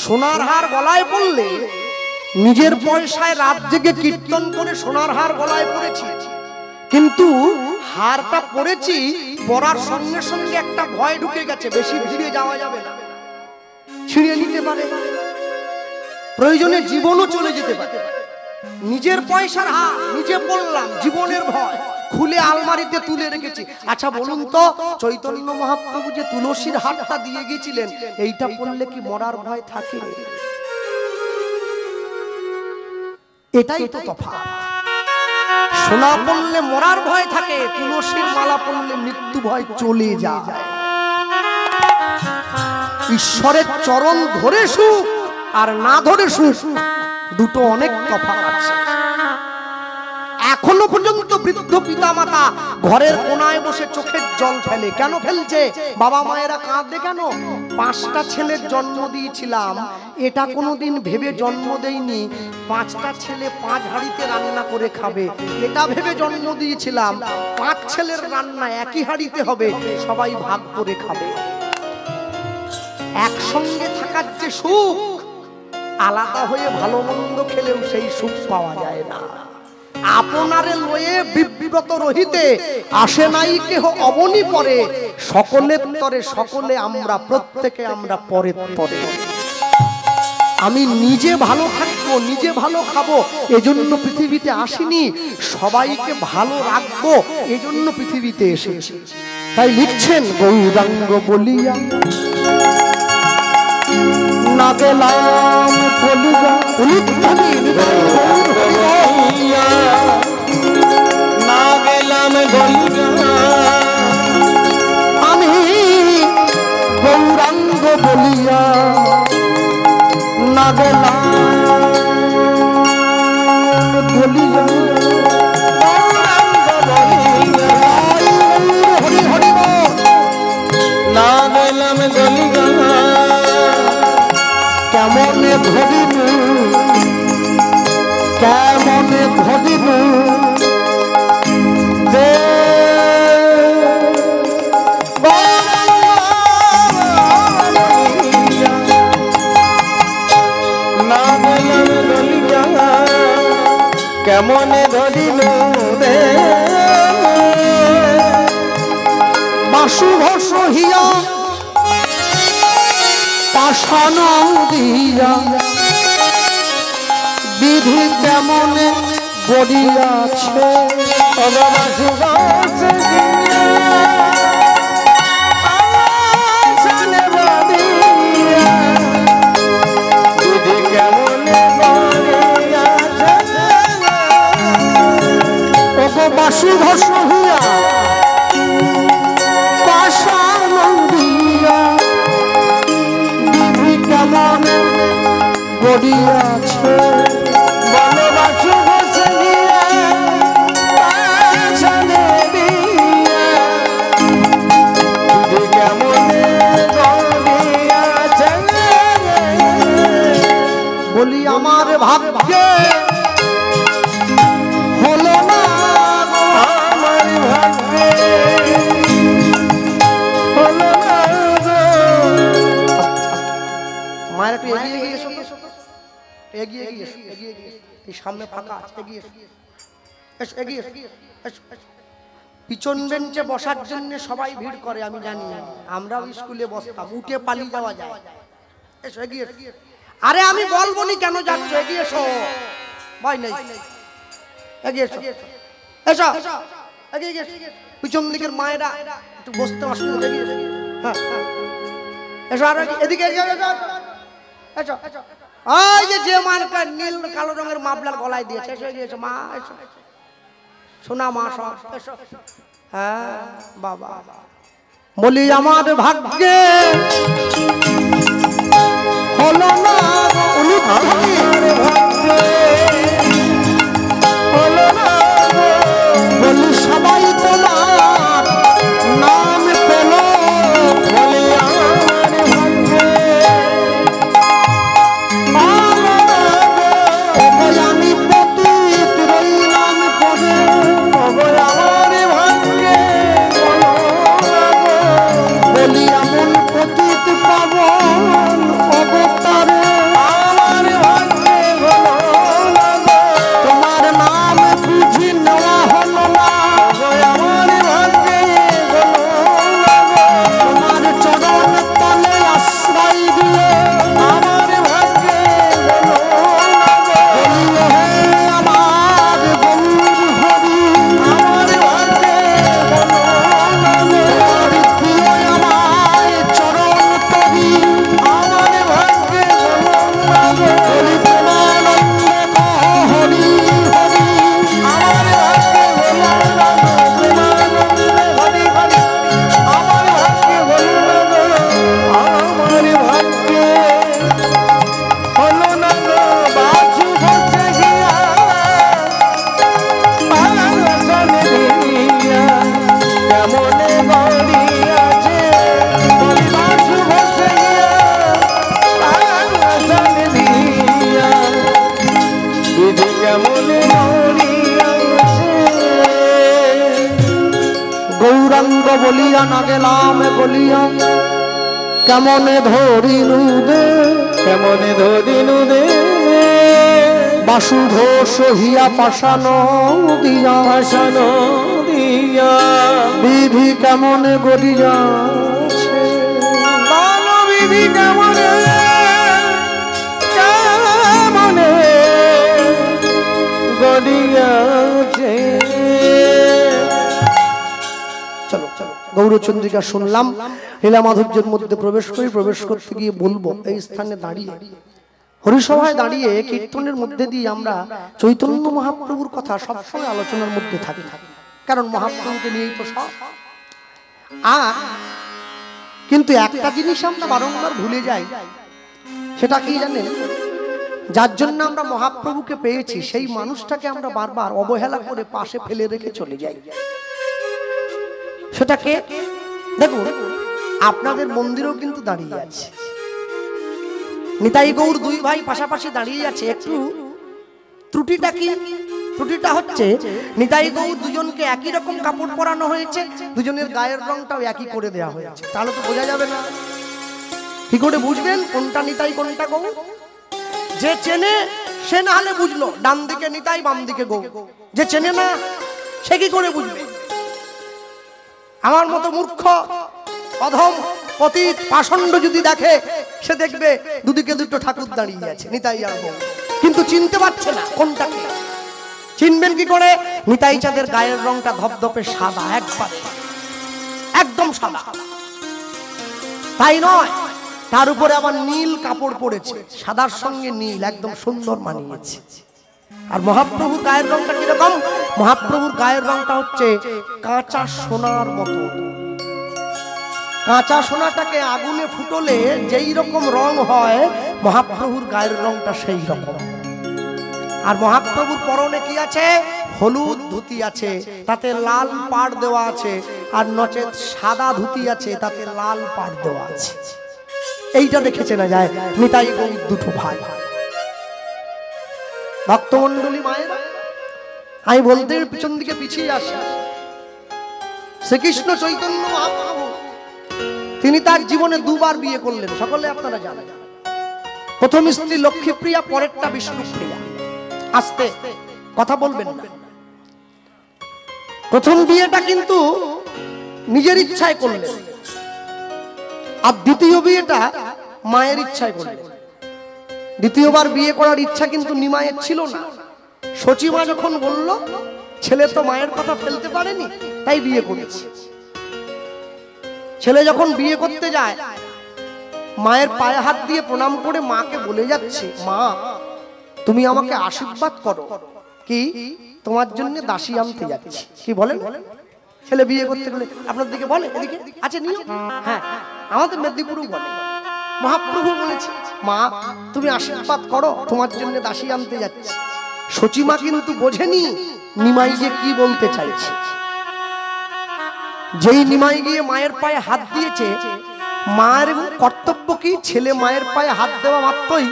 সোনার হার গলায় পড়লে নিজের পয়সায় রাত জেগে কীর্তন করে সোনার হার গলায় পড়েছি, কিন্তু হারটা পড়েছি পরার সঙ্গে সঙ্গে একটা ভয় ঢুকে গেছে, বেশি ভিড়ে যাওয়া যাবে না, ছিঁড়ে নিতে পারে, প্রয়োজনে জীবনও চলে যেতে পারে। নিজের পয়সার হার নিজে পড়লাম, জীবনের ভয়, খুলে আলমারিতে তুলে রেখেছি। আচ্ছা বলুন তো, চৈতন্য মহাপ্রভু যে তুলসীর হারটা দিয়ে গিয়েছিলেন এইটা পড়লে কি মরার ভয় থাকে? এটাই তো তফাৎ। সোনা পড়লে মরার ভয় থাকে, তুলসীর মালা পড়লে মৃত্যু ভয় চলে যায়। ঈশ্বরের চরণ ধরে সুখ আর না ধরে সুখ দুটো অনেক তফাৎ আছে। এখনো পর্যন্ত বৃদ্ধ পিতামাতা ঘরের কোনায় বসে চোখের জল ফেলে। কেন ফেলছে? বাবা মায়েরা কাঁদে কেন? 5টা ছেলের জন্ম দিয়েছিলাম, এটা কোনোদিন ভেবে জন্ম দেইনি 5টা ছেলে 5 হাঁড়িতে রান্না করে খাবে, এটা ভেবে জন্ম দিয়েছিলাম 5 ছেলের রান্না একই হাঁড়িতে হবে, সবাই ভাগ করে খাবে। একসঙ্গে থাকার যে সুখ, আলাদা হয়ে ভালো মন্দ খেলেও সেই সুখ পাওয়া যায় না। আপনারে লয়ে বিব্রত রহিতে আসে নাই কেহ অবনি পরে, সকলের তরে সকলে আমরা, প্রত্যেকে আমরা পরের তরে। আমি নিজে ভালো থাকবো, নিজে ভালো খাবো এজন্য পৃথিবীতে আসিনি, সবাইকে ভালো রাখবো এজন্য পৃথিবীতে এসেছি। তাই লিখছেন, গৌরাঙ্গ বলিয়া না গেলাম কলিজা, না গেলাম গলিজা, আমি গৌরাঙ্গ বলিয়া না গেলাম গলিজা, হরি হরি না গেলাম গলিজা, কেমনে ধরিনু কেমনে ধরিনু দে না গেলাম গলিজা, কেমনে ধরিনু রে বাসুভ সহিয়া পাষাণ দিয়া, বিধি কেমনে গড়িয়াছে বিধি কেমনে গড়িয়াছে, ওগো বাসুধ সহিয়া পাষাণ দিয়া, বিধি কেমনে গড়িয়াছে, ভালোবাসু বসে গিয়া পাছানে দিয়া, বিধি কেমনে গড়িয়াছে, বলি আমার ভাগ্যে হলো না, আমার ভাগ্যে হলো না। মায়ের একটু এগিয়ে গিয়ে এগিয়ে গিয়ে এই সামনে ফাঁকা আছে, এগিয়ে এগিয়ে পিছন বেঞ্চে বসার জন্য সবাই ভিড় করে আমি জানি, আমরাও স্কুলে বসতাম, উঠে পালিয়ে যাওয়া যায়। এসো এগিয়ে, আরে আমি বলবো নি কেন যাচ্ছ, এগিয়ে এসো, ভয় নেই, এগিয়ে এসো, এসো এগিয়ে এসো। পিছন দিকের মায়েরা একটু বসতে অসুবিধা, এগিয়ে এসো, হ্যাঁ এসো, আর এদিকে এসো। ওই যে মার্কা নীল কালো রঙের মাফলার গলায় দিয়েছে, এসো এগিয়ে এসো মা, এসো শোনা মা সব, এসো। হ্যাঁ বাবা, বলি আমার ভাগ্যে হলো না, উনি ভাগ্যে হলো না, বলি সবাই তোমার নাম পেল, বলি আমার ভাগ্যে আমি পতিত রইলাম পদে, আমার ভাগ্যে বলি এমন পতিত পাবন অবতারে, আমার ভাগ্যে তোমার নাম বুঝি নেওয়া হলো না, আমার ভাগ্যে তোমার চরণ তলে আশ্রয় দিয়ে, আমার ভাগ্যে আমার বন্ধু হরি, আমার ভাগ্যে আমায় চরণ তরি, আমার ভাগ্যে হরি প্রেমানন্দে হরি হরি, আমার ভাগ্যে প্রেমানন্দে হরি হরি, আমার ভাগ্যে আমার ভাগ্যে হলো না গো, বাজু বসে গিয়া পাশনে দিয়া, কেমনে গড়িয়াছে বলি বাজু বসে গিয়া পাশনে দিয়া, বিধি কেমনে গড়িয়াছে। গৌরাঙ্গ বলিয়া না গেলাম বলিয়া, কেমনে ধরিনু দে, কেমনে ধরিনু দে, বাসু ঘোষ হিয়া পাশান দিয়া, পাশান দিয়া, বিধি কেমনে গড়িয়াছে, বলো বিধি কেমনে কেমনে গড়িয়াছে। চলো চলো, গৌরচন্দ্রিকা শুনলাম, লীলা মাধুর্যের মধ্যে প্রবেশ করি। প্রবেশ করতে গিয়ে বলবো, এই স্থানে দাঁড়িয়ে হরিসভায় দাঁড়িয়ে কীর্তনের মধ্যে দিয়ে আমরা চৈতন্য মহাপ্রভুর কথা সবসময় আলোচনার মধ্যে থাকি, কারণ মহাপ্রভুকে নিয়েই তো সব। কিন্তু একটা জিনিস আমরা বারংবার ভুলে যাই, সেটা কি জানেন? যার জন্য আমরা মহাপ্রভুকে পেয়েছি সেই মানুষটাকে আমরা বারবার অবহেলা করে পাশে ফেলে রেখে চলে যাই। সেটাকে দেখুন, আপনাদের মন্দিরেও কিন্তু দাঁড়িয়ে আছে নিতাই গৌর দুই ভাই পাশাপাশি দাঁড়িয়ে আছে। একটু ত্রুটিটা কি? ত্রুটিটা হচ্ছে নিতাই গৌর দুজনকে একই রকম কাপড় পরানো হয়েছে, দুজনের গায়ের রংটাও একই করে দেওয়া হয়েছে, তাহলে তো বোঝা যাবে না। কি করে বুঝবেন কোনটা নিতাই কোনটা গৌর? যে চেনে সে না হলে বুঝলো ডান দিকে নিতাই বাম দিকে গৌর, যে চেনে না সে কি করে বুঝবে? আমার মতো মূর্খ অধম পতিত পাষণ্ড যদি দেখে, সে দেখবে দুদিকে দুটো ঠাকুর দাঁড়িয়ে আছে, নিতাই আর গৌর, কিন্তু চিনতে পারছে না কোনটাকে। চিনবেন কি করে? নিতাই চাঁদের গায়ের রংটা ধপধপে সাদা, একবার একদম সাদা, তাই নয়, তার উপরে আবার নীল কাপড় পরেছে, সাদার সঙ্গে নীল একদম সুন্দর মানিয়েছে। আর মহাপ্রভুর গায়ের রংটা কিরকম? মহাপ্রভুর গায়ের রংটা হচ্ছে কাঁচা সোনার মতো। কাঁচা সোনাটাকে আগুনে ফুটলে যেই রকম রং হয়, মহাপ্রভুর গায়ের রংটা সেই রকম। আর মহাপ্রভুর পরনে কি আছে? হলুদ ধুতি আছে, তাতে লাল পাড় দেওয়া আছে, আর নচেত সাদা ধুতি আছে, তাতে লাল পাড় দেওয়া আছে। এইটা দেখে চেনা যায় নিতাই গৌর দুটো ভাই। ভক্তমন্ডলী মায়েরা, আমি বলতে পিছন দিকে পিছিয়ে আসি। শ্রীকৃষ্ণ চৈতন্য মহাপ্রভু তিনি তার জীবনে দুবার বিয়ে করলেন, সকলে আপনারা জানেন। প্রথম স্ত্রী লক্ষ্মীপ্রিয়া, পরেরটা বিষ্ণুপ্রিয়া। আস্তে কথা বলবেন না। প্রথম বিয়েটা কিন্তু নিজের ইচ্ছায় করলেন, আর দ্বিতীয় বিয়েটা মায়ের ইচ্ছায় করলেন। দ্বিতীয়বার বিয়ে করার ইচ্ছা কিন্তু নিমায়ের ছিল না। সচিমা যখন বলল, ছেলে তো মায়ের কথা ফেলতে পারেনি, তাই বিয়ে করেছে। ছেলে যখন বিয়ে করতে যায়, মায়ের পায়ে হাত দিয়ে প্রণাম করে মাকে বলে যাচ্ছে, মা তুমি আমাকে আশীর্বাদ করো, কি তোমার জন্য দাসী আনতে যাচ্ছি। কি বলেন? ছেলে বিয়ে করতে গেলে আপনার দিকে বলে, এদিকে আছে নিয়ম। হ্যাঁ, আমাদের মেদিনীপুরও বলে। মহাপ্রভু বলেছে, মা তুমি আশীর্বাদ করো, তোমার জন্য দাসী আনতে যাচ্ছি। সচিমা কিন্তু বোঝেনি নিমাই যে কি বলতে চাইছে। যেই নিমাই গিয়ে মায়ের পায়ে হাত দিয়েছে, মায়ের কর্তব্য কি, ছেলে মায়ের পায়ে হাত দেওয়া মাত্রই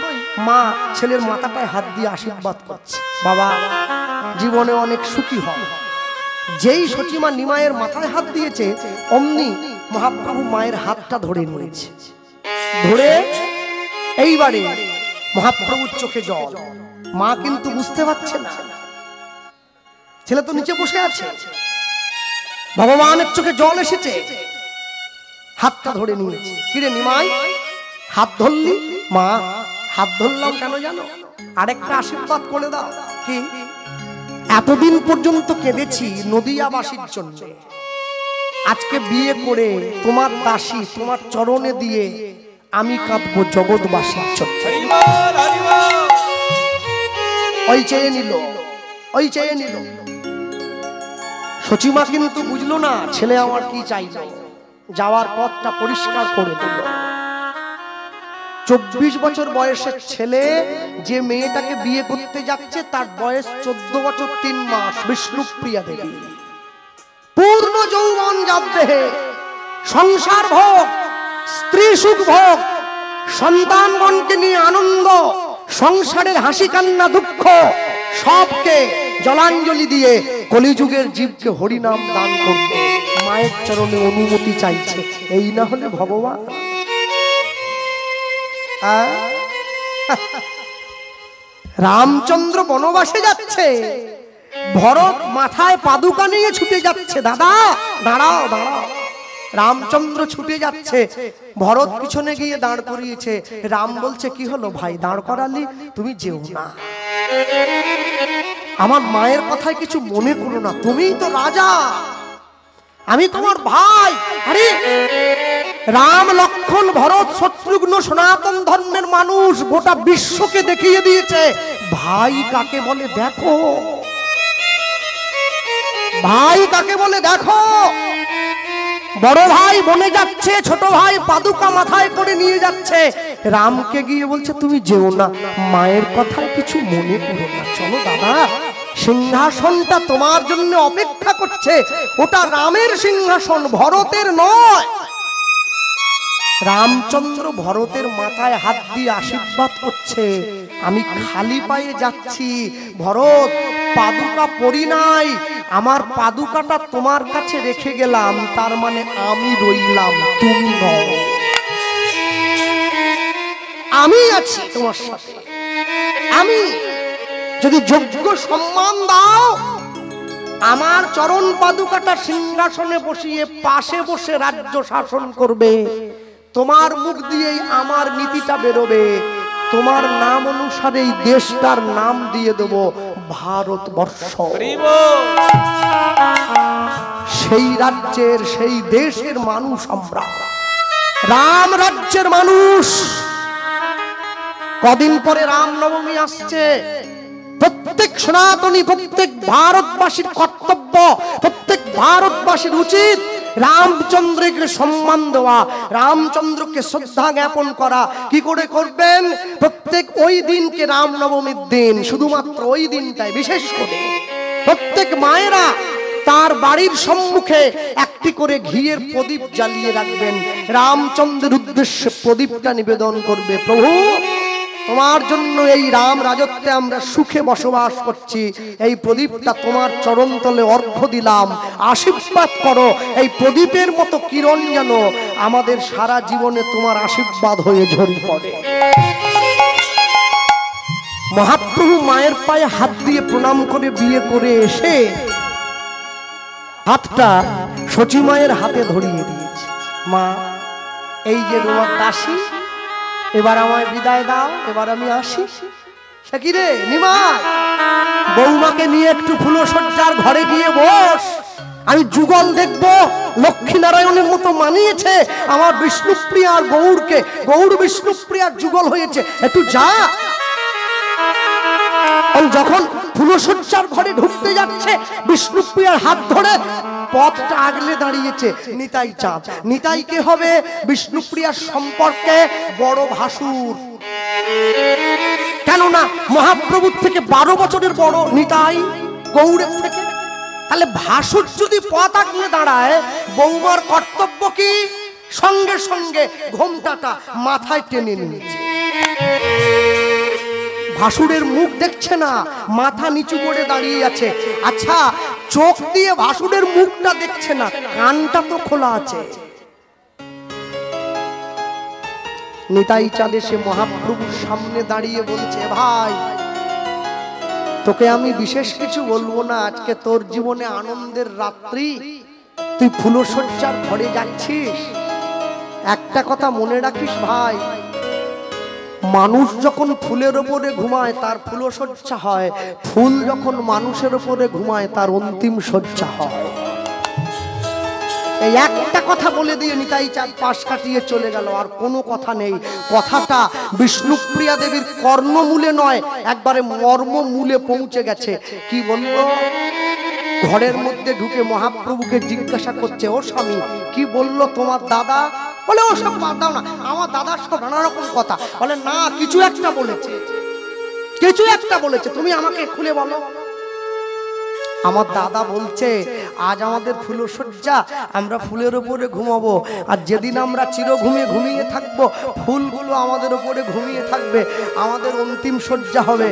মা ছেলের মাথাটায় হাত দিয়ে আশীর্বাদ করছে, বাবা জীবনে অনেক সুখী হবে। যেই সচিমা নিমায়ের মাথায় হাত দিয়েছে, অমনি মহাপ্রভু মায়ের হাতটা ধরে নিয়েছে। ধরে এইবারে মহাপ্রভুর চোখে জল। মা কিন্তু বুঝতে পারছে না, ছেলে তো নিচে বসে আছে, ভগবানের চোখে জল এসেছে, হাতটা ধরে নিয়েছে। কিরে নিমাই, হাত ধরলি? মা হাত ধরলাম কেন জানো? আরেকটা আশীর্বাদ করে দাও। কি? এতদিন পর্যন্ত কেঁদেছি নদিয়াবাসীর জন্য, আজকে বিয়ে করে তোমার দাসী তোমার চরণে দিয়ে আমি কাঁদবো জগৎবাসীর জন্য। ওই চেয়ে নিল, ওই চেয়ে নিল। সচিমা কিন্তু বুঝলো না ছেলে আমার কি চাইছে। যাওয়ার পথটা পরিষ্কার করে দিল। 24 বছর বয়সের ছেলে যে মেয়েটাকে বিয়ে করতে যাচ্ছে, তার বয়স 14 বছর 3 মাস। বিষ্ণুপ্রিয়া দেবী, পূর্ণ যৌবন যার দেহে, সংসার ভোগ, স্ত্রী সুখ ভোগ, সন্তানগণকে নিয়ে আনন্দ, সংসারের হাসি কান্না দুঃখ সবকে জলাঞ্জলি দিয়ে কলিযুগের জীবকে হরিনাম দান করবে। মায়ের চরণে অনুমতি চাইছে। এই না হলে ভগবান। রামচন্দ্র বনবাসে যাচ্ছে, ভরত মাথায় পাদুকা নিয়ে ছুটে যাচ্ছে। দাদা দাঁড়াও দাঁড়াও। রামচন্দ্র ছুটে যাচ্ছে, ভরত পিছনে গিয়ে দাঁড় করিয়েছে। রাম বলছে, কি হলো ভাই, দাঁড় করালি? তুমি যেও না, আমার মায়ের কথায় কিছু মনে করো না, তুমিই তো রাজা, আমি তোমার ভাই। আরে রাম লক্ষণ ভরত শত্রুঘ্ন সনাতন ধর্মের মানুষ, গোটা বিশ্বকে দেখিয়ে দিয়েছে ভাই কাকে বলে দেখো, ভাই কাকে বলে দেখো। বড় ভাই বনে যাচ্ছে, ছোট ভাই পাদুকা মাথায় করে নিয়ে যাচ্ছে। রামকে গিয়ে বলছে, তুমি যেও না, মায়ের কথায় কিছু মনে করো না, চলো দাদা, সিংহাসনটা তোমার জন্য অপেক্ষা করছে। ওটা রামের সিংহাসন, ভরতের নয়। রামচন্দ্র ভরতের মাথায় হাত দিয়ে আশীর্বাদ করছে, আমি খালি পায়ে যাচ্ছি ভরত, পাদুকা পরি নাই, আমার পাদুকাটা তোমার কাছে রেখে গেলাম, তার মানে আমি রইলাম, তুমি নও, আমি আছি তোমার সাথে। আমি যদি যোগ্য সম্মান দাও, আমার চরণ পাদুকাটা সিংহাসনে বসিয়ে পাশে বসে রাজ্য শাসন করবে, তোমার মুখ দিয়েই আমার নীতিটা বেরোবে, তোমার নাম অনুসারে এই দেশটার নাম দিয়ে দেব ভারতবর্ষ। সেই রাজ্যের সেই দেশের মানুষ আমরা, রাম রাজ্যের মানুষ। কদিন পরে রামনবমী আসছে। প্রত্যেক সনাতনী, প্রত্যেক ভারতবাসীর কর্তব্য, প্রত্যেক ভারতবাসীর উচিত রামচন্দ্রকে সম্মান দেওয়া, রামচন্দ্রকে শ্রদ্ধা জ্ঞাপন করা। কি করে করবেন? প্রত্যেক ওই দিনকে রামনবমীর দিন, শুধুমাত্র ওই দিনটাই বিশেষ করে প্রত্যেক মায়েরা তার বাড়ির সম্মুখে একটি করে ঘিয়ের প্রদীপ জ্বালিয়ে রাখবেন। রামচন্দ্রের উদ্দেশ্যে প্রদীপটা নিবেদন করবে, প্রভু তোমার জন্য এই রাম রাজত্বে আমরা সুখে বসবাস করছি, এই প্রদীপটা তোমার চরণতলে অর্ঘ্য দিলাম, আশীর্বাদ করো। এই প্রদীপের মতো কিরণ যেন আমাদের সারা জীবনে তোমার আশীর্বাদ হয়ে ঝরে পড়ে। মহাপ্রভু মায়ের পায়ে হাত দিয়ে প্রণাম করে বিয়ে করে এসে হাতটা সচি মায়ের হাতে ধরিয়ে দিয়েছে। মা, এই যে তোমার দাসী, এবার আমায় বিদায় দাও, এবার আমি আসি। সে কি রে নিমাই, বৌমাকে নিয়ে একটু ফুলশয্যার ঘরে গিয়ে বস, আমি যুগল দেখব। লক্ষ্মী নারায়ণের মতো মানিয়েছে আমার বিষ্ণুপ্রিয়া আর গৌরকে, গৌর বিষ্ণুপ্রিয়ার যুগল হয়েছে, একটু যা। যখন ফুলশয্যার ঘরে ঢুকতে যাচ্ছে, বিষ্ণুপ্রিয়ার হাত ধরে পথটা আগলে দাঁড়িয়েছে নিতাই চাঁদ। নিতাই কে হবে? বিষ্ণুপ্রিয়ার সম্পর্কে বড় ভাসুর। কেননা মহাপ্রভুর থেকে 12 বছরের বড় নিতাই গৌরের থেকে। তাহলে ভাসুর যদি পথ আগলে দাঁড়ায়, বৌমার কর্তব্য কি? সঙ্গে সঙ্গে ঘোমটাটা মাথায় টেনে নিয়েছে। ভাসুরের মুখ দেখছে না, মাথা নিচু করে দাঁড়িয়ে আছে। আচ্ছা, চোখ দিয়ে ভাসুরের মুখটা দেখছে না, কানটা তো খোলা আছে। নিতাই চাঁদ এসে মহাপ্রভুর সামনে দাঁড়িয়ে বলছে, ভাই তোকে আমি বিশেষ কিছু বলবো না, আজকে তোর জীবনে আনন্দের রাত্রি, তুই ফুলশয্যার ঘরে যাচ্ছিস। একটা কথা মনে রাখিস ভাই, মানুষ যখন ফুলের ওপরে ঘুমায় তার ফুলশয্যা হয়, ফুল যখন মানুষের ওপরে ঘুমায় তার অন্তিম শয্যা হয়। এই একটা কথা বলে দিয়ে নিতাই চাঁদ পাশ কাটিয়ে চলে গেল, আর কোনো কথা নেই। কথাটা বিষ্ণুপ্রিয়া দেবীর কর্ণমূলে নয়, একবারে মর্মমূলে পৌঁছে গেছে। কি বলল? ঘরের মধ্যে ঢুকে মহাপ্রভুকে জিজ্ঞাসা করছে, ও স্বামী কি বললো তোমার দাদা? বলে ও সব বাদ দাও না, আমার দাদার সব নানা রকম কথা। বলে না, কিছু একটা বলেছে, কিছু একটা বলেছে, তুমি আমাকে খুলে বলো। আমার দাদা বলছে আজ আমাদের ফুলশয্যা, আমরা ফুলের উপরে ঘুমাবো, আর যেদিন আমরা চিরঘুমে ঘুমিয়ে থাকবো ফুলগুলো আমাদের উপরে ঘুমিয়ে থাকবে, আমাদের অন্তিম শয্যা হবে।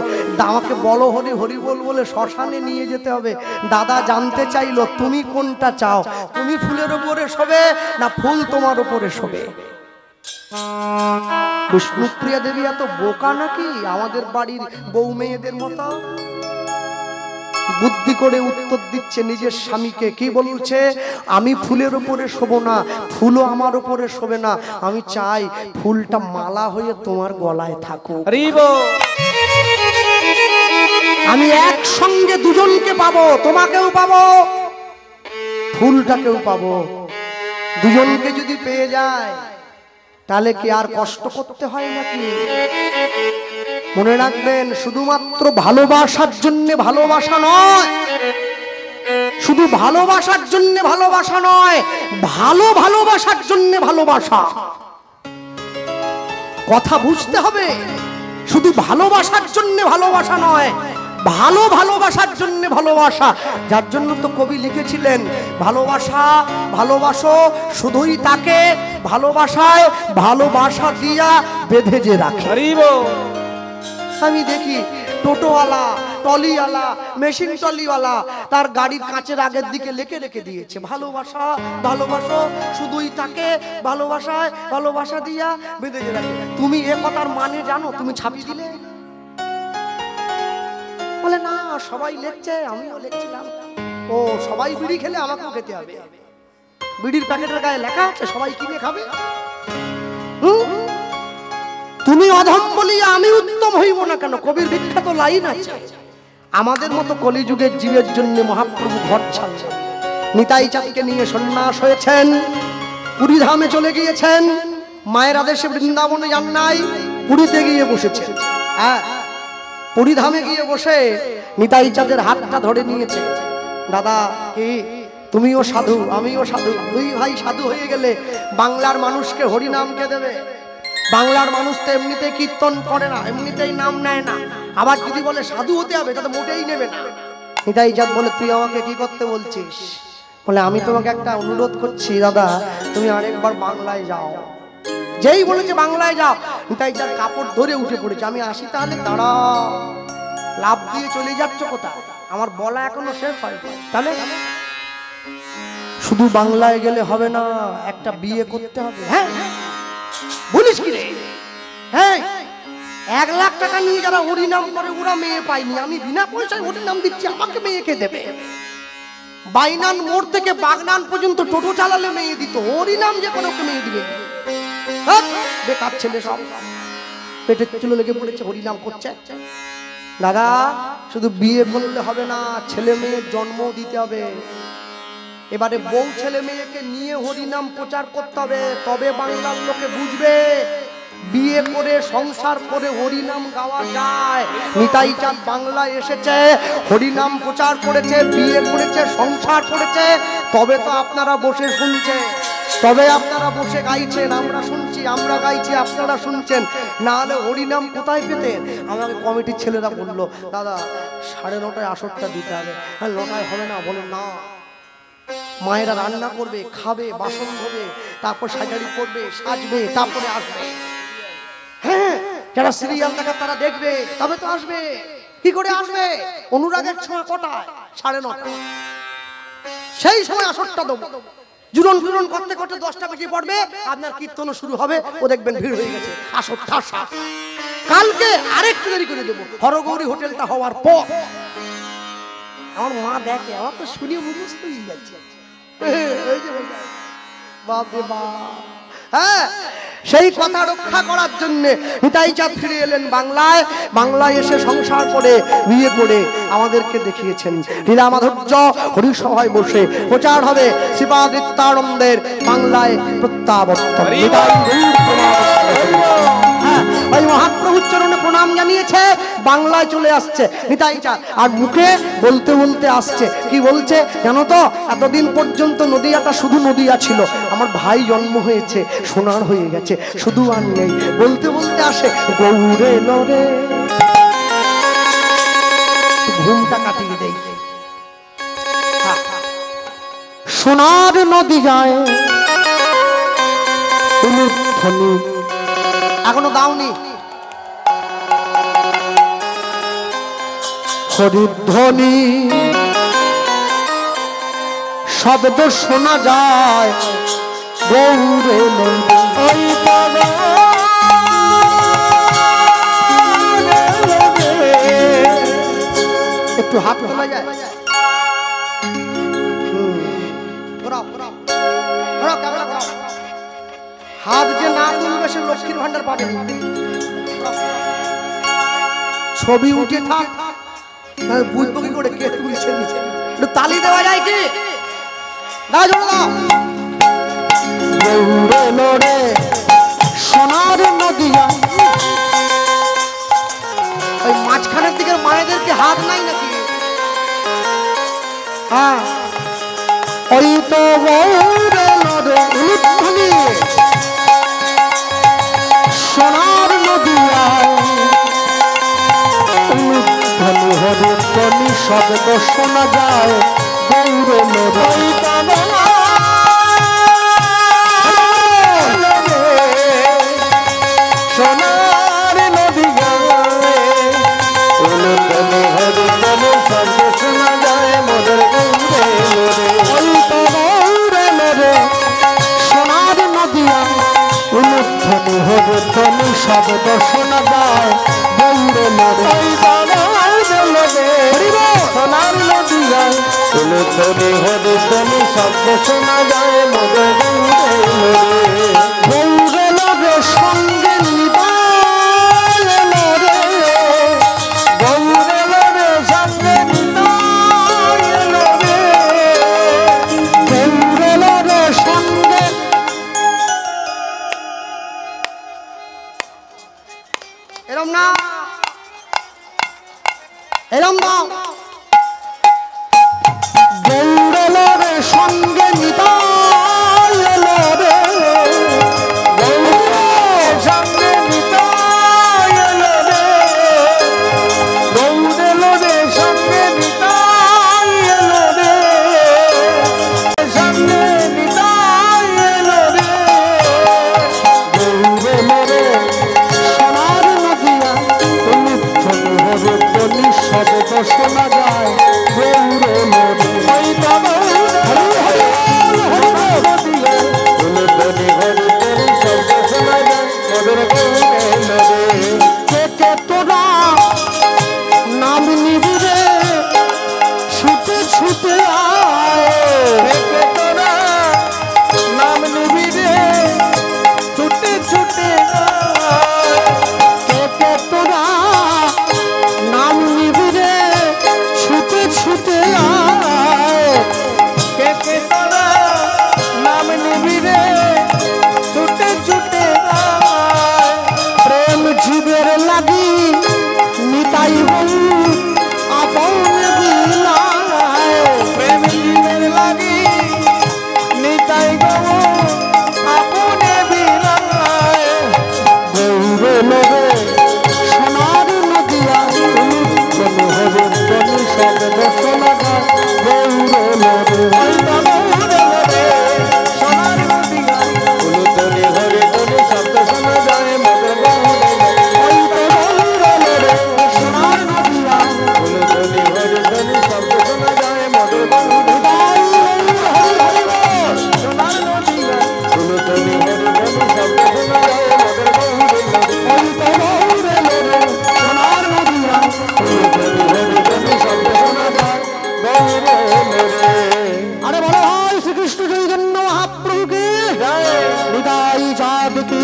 আমাকে বলো হরি হরি বল বলে শ্মশানে নিয়ে যেতে হবে। দাদা জানতে চাইলো তুমি কোনটা চাও, তুমি ফুলের উপরে শোবে না ফুল তোমার উপরে শোবে? বিষ্ণুপ্রিয়া দেবী এত বোকা নাকি আমাদের বাড়ির বউ মেয়েদের মতো? বুদ্ধি করে উত্তর দিচ্ছে নিজের স্বামীকে। কি বলছে? আমি ফুলের উপরে শোবো না, ফুলও আমার উপরে শোবে না, আমি চাই ফুলটা মালা হয়ে তোমার গলায় থাকুক। আমি একসঙ্গে দুজনকে পাবো, তোমাকেও পাবো ফুলটাকেও পাবো। দুজনকে যদি পেয়ে যায় তাহলে কি আর কষ্ট করতে হয় নাকি? মনে রাখবেন, শুধুমাত্র ভালোবাসার জন্য ভালোবাসা নয়, শুধু ভালোবাসার জন্য ভালোবাসা নয়, ভালো ভালোবাসার জন্য ভালোবাসা। কথা বুঝতে হবে, শুধু ভালোবাসার জন্য ভালোবাসা নয়, ভালো ভালোবাসার জন্য ভালোবাসা। যার জন্য তো কবি লিখেছিলেন, ভালোবাসা ভালোবাসো শুধুই তাকে, ভালোবাসায় ভালোবাসা দিয়া বেঁধে যে রাখে। আমি দেখি টোটোওয়ালা, টলিওয়ালা, মেশিন টলিওয়ালা তার গাড়ির কাঁচের আগের দিকে লেখে রেখে দিয়েছে, ভালোবাসা ভালোবাসো শুধুই তাকে, ভালোবাসায় ভালোবাসা দিয়া বেঁধে যে রাখে। তুমি এ কথার মানে জানো? তুমি ছাপি দিলে? বলে না, সবাই লিখছে, আমিও লিখছিলাম। ও সবাই বিড়ি খেলে আমাকেও খেতে হবে? বিড়ির প্যাকেটের গায়ে লেখা আছে সবাই কিনে খাবে? তুমি অধম বলিয়া আমি উত্তম হইব না কেন? কবির বিখ্যাত লাইন আছে। আমাদের মতো কলিযুগের জীবের জন্য মহাপ্রভু ঘর ছাড়ছেন, নিতাই চাঁদকে নিয়ে সন্ন্যাস হয়েছেন, পুরী ধামে চলে গিয়েছেন। মায়ের আদেশে বৃন্দাবনে যান নাই, পুরীতে গিয়ে বসেছেন। হ্যাঁ, পুরী ধামে গিয়ে বসে নিতাই চাঁদের হাতটা ধরে নিয়েছে। দাদা কি তুমিও সাধু, আমিও সাধু, দুই ভাই সাধু হয়ে গেলে বাংলার মানুষকে হরিনাম কে দেবে? বাংলার মানুষ তো এমনিতেই কীর্তন করে না, এমনিতেই নাম নেয় না, আবার যদি বলে সাধু হতে হবে তাহলে মোটেই নেবে না। নিতাই চাঁদ বলে, তুই আমাকে কি করতে বলছিস? বলে, আমি তোমাকে একটা অনুরোধ করছি দাদা, তুমি আরেকবার বাংলায় যাও। যেই বলেছে বাংলায় যাও, নিতাই চাঁদ কাপড় ধরে উঠে পড়েছে। আমি আসি তাহলে? দাঁড়াও, লাভ দিয়ে চলে যাচ্ছ কোথায়? আমার বলা এখনো শেষ হয়নি। তাহলে শুধু বাংলায় গেলে হবে না, একটা বিয়ে করতে হবে। হ্যাঁ বলিস কি রে? হ্যাঁ, 1 লাখ টাকা নিয়ে যারা হরিনাম করে ওরা মেয়ে পায়নি, আমি বিনা পয়সায় হরিনাম দিচ্ছি, আমাকে মেয়েকে দেবে? বাইনান মোড় থেকে বাগনান পর্যন্ত টোটো চালালে মেয়ে দিত, ওরই নাম যে কোনো মেয়ে দিবে। বেকার ছেলে সব পেটের চুলো লেগে পড়েছে, হরিনাম করছে। দাদা শুধু বিয়ে করলে হবে না, ছেলে মেয়ের জন্ম দিতে হবে। এবারে বউ ছেলে মেয়েকে নিয়ে হরিনাম প্রচার করতে হবে, তবে বাংলার লোকে বুঝবে বিয়ে করে সংসার করে হরিনাম গাওয়া যায়। নিতাই চাঁদ বাংলায় এসেছে, হরিনাম প্রচার করেছে, বিয়ে করেছে, সংসার করেছে, তবে তো আপনারা বসে শুনছেন, তবে আপনারা বসে গাইছেন, আমরা শুনছি, আমরা গাইছি, আপনারা শুনছেন। না হলে হরিনাম কোথায় পেতেন? আমাকে কমিটির ছেলেরা বললো, দাদা 9:30 আসরটা দিতে হবে। হ্যাঁ 9টায় হবে না, বলে না, মায়েরা রান্না করবে, খাবে, বাসন ধোবে, তারপর সাজারি করবে, সাজবে, তারপরে আসবে। হ্যাঁ যারা সিরিয়াল দেখা তারা দেখবে, তবে তো আসবে। কি করে আসবে? অনুরাগের সময় কটায়? 9:30। সেই সময় আসরটা দেবো। জুরন জুরন করতে করতে 10টা বেজে পড়বে, আপনার কীর্তনও শুরু হবে, ও দেখবেন ভিড় হয়ে গেছে, আসর ঠাসা। কালকে আরেকটু দেরি করে দেবো, হরগৌরী হোটেলটা হওয়ার পর। আমার মা দেখে, আমার তো শুনে মুখস্থ হয়ে যাচ্ছে। বাপরে বাপ। হ্যাঁ সেই কথা রক্ষা করার জন্য নিতাই চাঁদ ফিরে এলেন বাংলায়। বাংলায় এসে সংসার করে বিয়ে করে আমাদেরকে দেখিয়েছেন। লীলা মাধুর্য হরিসভায় বসে প্রচার হবে শ্রীপাদিত্যানন্দের বাংলায় প্রত্যাবর্তন। ওই মহাপ্রভুর চরণে প্রণাম জানিয়েছে, বাংলায় চলে আসছে নিতাই চাঁদ। আর মুখে বলতে বলতে আসছে, কি বলছে জানো তো? এতদিন পর্যন্ত নদিয়াটা শুধু নদিয়া ছিল, আমার ভাই জন্ম হয়েছে, সোনার হয়ে গেছে, শুধু আর নেই। বলতে বলতে আসে, গৌরে লরে, ঘুমটা কাটিয়ে দেই। সোনার নদিয়ায় উলুধ্বনি এখনো দাওনি, হরিধ্বনি শব্দ শোনা যায় গৌরে ওই বাবা। একটু হাত তোলা যায়, হাত যে না তুলবে সে লক্ষ্মীর ভান্ডার পাবে। ছবি উঠে থাক, বুঝবো কি করে কে তুলছে? একটু তালি দেওয়া যায় কি? সোনার নদিয়া, ওই মাঝখানের দিকের মায়েদের কি হাত নাই নাকি? হ্যাঁ ওই তো সোনার নদিয়ায় উলুধ্বনি হরিধ্বনি শব্দ শোনা যায় গৌরে লরে। সোনার নদিয়ায় উলুধ্বনি হরিধ্বনি শব্দ শোনা যায় মোদের গৌরে লরে। ওই তো গৌরে লরে সোনার নদিয়ায় উলুধ্বনি হরিধ্বনি শব্দ শোনা যায় গৌরে লরে। সোনার নদিয়ায় উলুধ্বনি হরিধ্বনি শব্দ শোনা যায় মোদের গৌরে লরে। গৌরে লরে সঙ্গে নিবাল লরে, গৌরে লরে সঙ্গে নিবাল লরে, গৌরে লরে সঙ্গে। এরম না, এরম না, গৌরে লরে সঙ্গে নিতাই লরে, গৌরে সঙ্গে নিতাই লরে, গৌরে লরে সঙ্গে নিতাই লরে, সঙ্গে নিতাই লরে। গৌরে লরে সোনার নদিয়া উলুধ্বনি হরিধ্বনি শব্দ শোনা की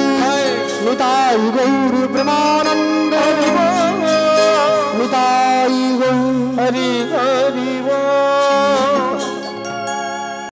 निताई गौर प्रेमानंद निताई गौर हरि